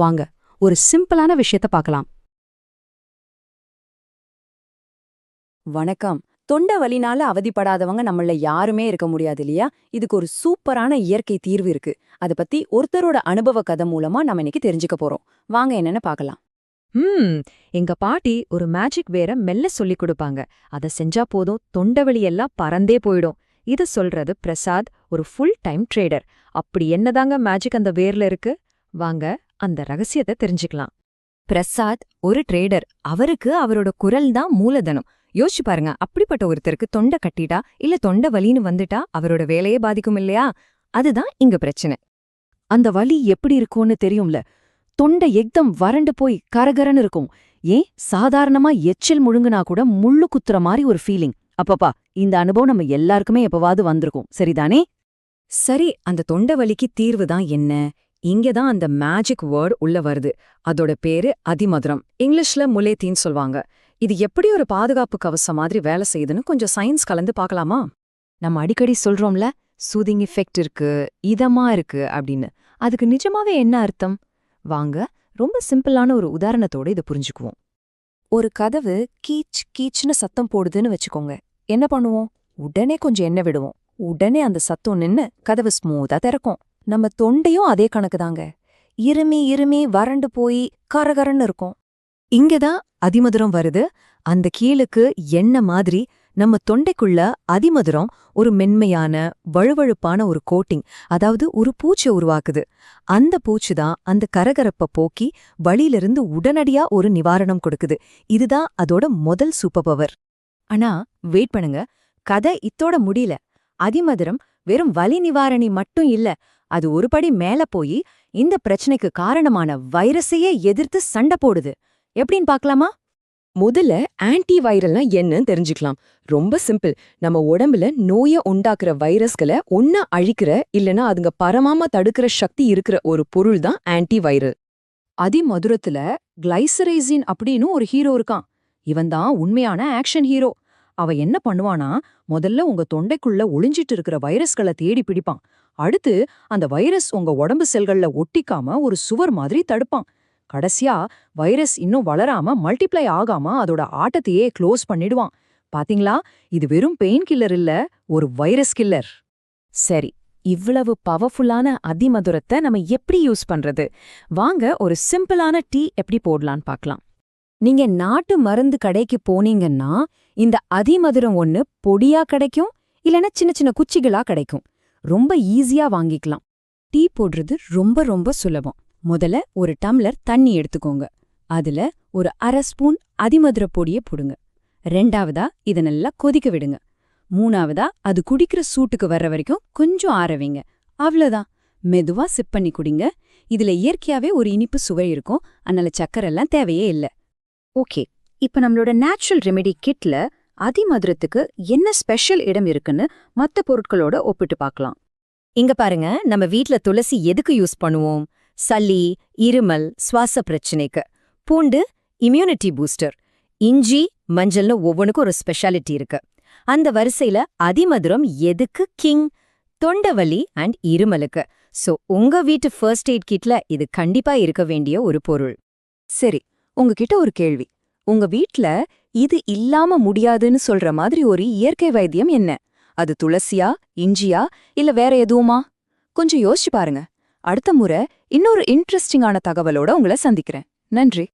வாங்க ஒரு சிம்பிளான விஷயத்த பார்க்கலாம். வணக்கம். தொண்டை வலினால அவதிப்படாதவங்க நம்மள யாருமே இருக்க முடியாது இல்லையா? இதுக்கு ஒரு சூப்பரான இயற்கை தீர்வு இருக்கு. அத பத்தி ஒருத்தரோட அனுபவ கதை மூலமா நம்ம இன்னைக்கு தெரிஞ்சுக்க போறோம். வாங்க என்னன்னு பார்க்கலாம். ம் எங்க பாட்டி ஒரு மேஜிக் வேற மெல்ல சொல்லிக் கொடுப்பாங்க. அத செஞ்சா போதும் தொண்டை வலி எல்லாம் பறந்தே போயிடும். இத சொல்றது பிரசாத், ஒரு ஃபுல் டைம் ட்ரேடர். அப்படி என்னதாங்க மேஜிக் அந்த வேர்ல இருக்கு? வாங்க அந்த ரகசியத்தை தெரிஞ்சுக்கலாம். பிரசாத் ஒரு ட்ரேடர். அவருக்கு அவரோட குரல் தான் மூலதனம். யோசிச்சு பாருங்க, அப்படிப்பட்ட ஒருத்தருக்கு தொண்டை கட்டிட்டா இல்ல தொண்டை வலின்னு வந்துட்டா அவரோட வேலையே பாதிக்கும் இல்லையா? அதுதான் இங்க பிரச்சனை. அந்த வலி எப்படி இருக்கும்னு தெரியும்ல. தொண்டை எக்தம் வறண்டு போய் கரகரன்னு இருக்கும். ஏன் சாதாரணமா எச்சில் முழுங்குனா கூட முள்ளு குத்துற மாதிரி ஒரு ஃபீலிங். அப்பப்பா, இந்த அனுபவம் நம்ம எல்லாருக்குமே எப்பவாவது வந்திருக்கும், சரிதானே? சரி, அந்த தொண்டை வலிக்கு தீர்வு தான் என்ன? இங்கதான் அந்த மேஜிக் வேர்ட் உள்ள வருது. அதோட பேரு அதிமதுரம். இங்கிலீஷ்ல முலேத்தின்னு சொல்வாங்க. இது எப்படி ஒரு பாதுகாப்பு கவசம் மாதிரி வேலை செய்யுதுன்னு கொஞ்சம் சயின்ஸ் கலந்து பார்க்கலாமா? நம்ம அடிக்கடி சொல்றோம்ல, சூதிங் எஃபெக்ட் இருக்கு, இதமா இருக்கு அப்படின்னு. அதுக்கு நிஜமாவே என்ன அர்த்தம்? வாங்க ரொம்ப சிம்பிளான ஒரு உதாரணத்தோட இதை புரிஞ்சுக்குவோம். ஒரு கதவு கீச் கீச்னு சத்தம் போடுதுன்னு வச்சுக்கோங்க. என்ன பண்ணுவோம்? உடனே கொஞ்சம் எண்ணெய் விடுவோம். உடனே அந்த சத்தம் நின்னு கதவு ஸ்மூத்தா திறக்கும். நம்ம தொண்டையும் அதே கணக்குதாங்க. இருமி இருமி வறண்டு போய் கரகரன்னு இருக்கும். இங்கதான் அதிமதுரம் வருது. அந்த கீழுக்கு எண்ணெய் மாதிரி நம்ம தொண்டைக்குள்ள அதிமதுரம் ஒரு மென்மையான வழுவழுப்பான ஒரு கோட்டிங், அதாவது ஒரு பூச்சை உருவாக்குது. அந்த பூச்சு தான் அந்த கரகரப்ப போக்கி வலியிலிருந்து உடனடியா ஒரு நிவாரணம் கொடுக்குது. இதுதான் அதோட முதல் சூப்பர் பவர். ஆனா வெயிட் பண்ணுங்க, கதை இத்தோட முடியல. அதிமதுரம் வெறும் வலி நிவாரணி மட்டும் இல்ல, அது ஒரு படி மேல போய் இந்த பிரச்சனைக்கு காரணமான வைரஸையே எதிர்த்து சண்டை போடுது. எப்படின்னு பார்க்கலாமா? முதல்ல ஆன்டி வைரல்னா என்னன்னு தெரிஞ்சுக்கலாம். ரொம்ப சிம்பிள். நம்ம உடம்புல நோயை உண்டாக்குற வைரஸ்களை ஒன்னா அழிக்கிற இல்லனா அதுங்க பரமாம தடுக்கிற சக்தி இருக்கிற ஒரு பொருள் தான் ஆன்டி வைரல். அதிமதுரத்துல கிளைசரைசின் அப்படின்னு ஒரு ஹீரோ இருக்கான். இவன் தான் உண்மையான ஆக்ஷன் ஹீரோ. அவ என்ன பண்ணுவானா, முதல்ல உங்க தொண்டைக்குள்ள ஒளிஞ்சிட்டு இருக்கிற வைரஸ்களை தேடி பிடிப்பான். அடுத்து அந்த வைரஸ் உங்க உடம்பு செல்கள்ல ஒட்டிக்காம ஒரு சுவர் மாதிரி தடுப்பான். கடைசியா வைரஸ் இன்னும் வளராம மல்டிப்ளை ஆகாம அதோட ஆட்டத்தையே க்ளோஸ் பண்ணிடுவான். பாத்தீங்களா? இது வெறும் பெயின் கில்லர் இல்ல, ஒரு வைரஸ் கில்லர். சரி, இவ்வளவு பவர்ஃபுல்லான அதிமதுரத்தை நம்ம எப்படி யூஸ் பண்றது? வாங்க ஒரு சிம்பிளான டீ எப்படி போடலான்னு பார்க்கலாம். நீங்க நாட்டு மருந்து கடைக்கு போனீங்கன்னா இந்த அதிமதுரம் ஒன்னு பொடியா கிடைக்கும், இல்லனா சின்ன சின்ன குச்சிகளா கிடைக்கும். ரொம்ப ஈஸியா வாங்கிக்கலாம். டீ போடுறது ரொம்ப ரொம்ப சுலபம். முதல்ல ஒரு டம்ளர் தண்ணி எடுத்துக்கோங்க. அதுல ஒரு அரை ஸ்பூன் அதிமதுர பொடியை போடுங்க. ரெண்டாவதா இதை நல்லா கொதிக்க விடுங்க. மூணாவதா அது குடிக்கிற சூட்டுக்கு வர்ற வரைக்கும் கொஞ்சம் ஆற வைங்க. அவ்வளவுதான். மெதுவா சிப் பண்ணி குடிங்க. இதுல இயற்கையாவே ஒரு இனிப்பு சுவை இருக்கும், அதனால சக்கரை எல்லாம் தேவையே இல்ல. ஓகே, இப்ப நம்மளோட நேச்சுரல் ரெமெடி கிட்ல அதிமதுரத்துக்கு என்ன ஸ்பெஷல் இடம் இருக்குன்னு மத்த பொருட்களோட ஒப்பிட்டு பார்க்கலாம். இங்க பாருங்க, நம்ம வீட்ல துளசி எதுக்கு யூஸ் பண்ணுவோம்? சளி, இருமல், சுவாச பிரச்சனைக்கு. பூண்டு இம்யூனிட்டி பூஸ்டர். இஞ்சி, மஞ்சள்னு ஒவ்வொன்றுக்கும் ஒரு ஸ்பெஷாலிட்டி இருக்கு. அந்த வரிசையில அதிமதுரம் எதுக்கு கிங்? தொண்டவலி அண்ட் இருமலுக்கு. சோ உங்க வீட்டு ஃபர்ஸ்ட் எய்ட் கிட்ல இது கண்டிப்பா இருக்க வேண்டிய ஒரு பொருள். சரி, உங்ககிட்ட ஒரு கேள்வி. உங்க வீட்ல இது இல்லாம முடியாதுன்னு சொல்ற மாதிரி ஒரு இயற்கை வைத்தியம் என்ன? அது துளசியா, இஞ்சியா, இல்ல வேற எதுவுமா? கொஞ்சம் யோசிச்சு பாருங்க. அடுத்த முறை இன்னொரு இன்ட்ரெஸ்டிங்கான தகவலோட உங்களை சந்திக்கிறேன். நன்றி.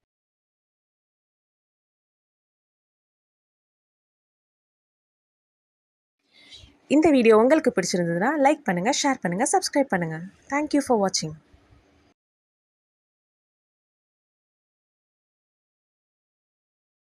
இந்த வீடியோ உங்களுக்கு பிடிச்சிருந்ததுன்னா லைக் பண்ணுங்கள், ஷேர் பண்ணுங்கள், சப்ஸ்கிரைப் பண்ணுங்கள். தேங்க்யூ ஃபார் வாட்சிங்.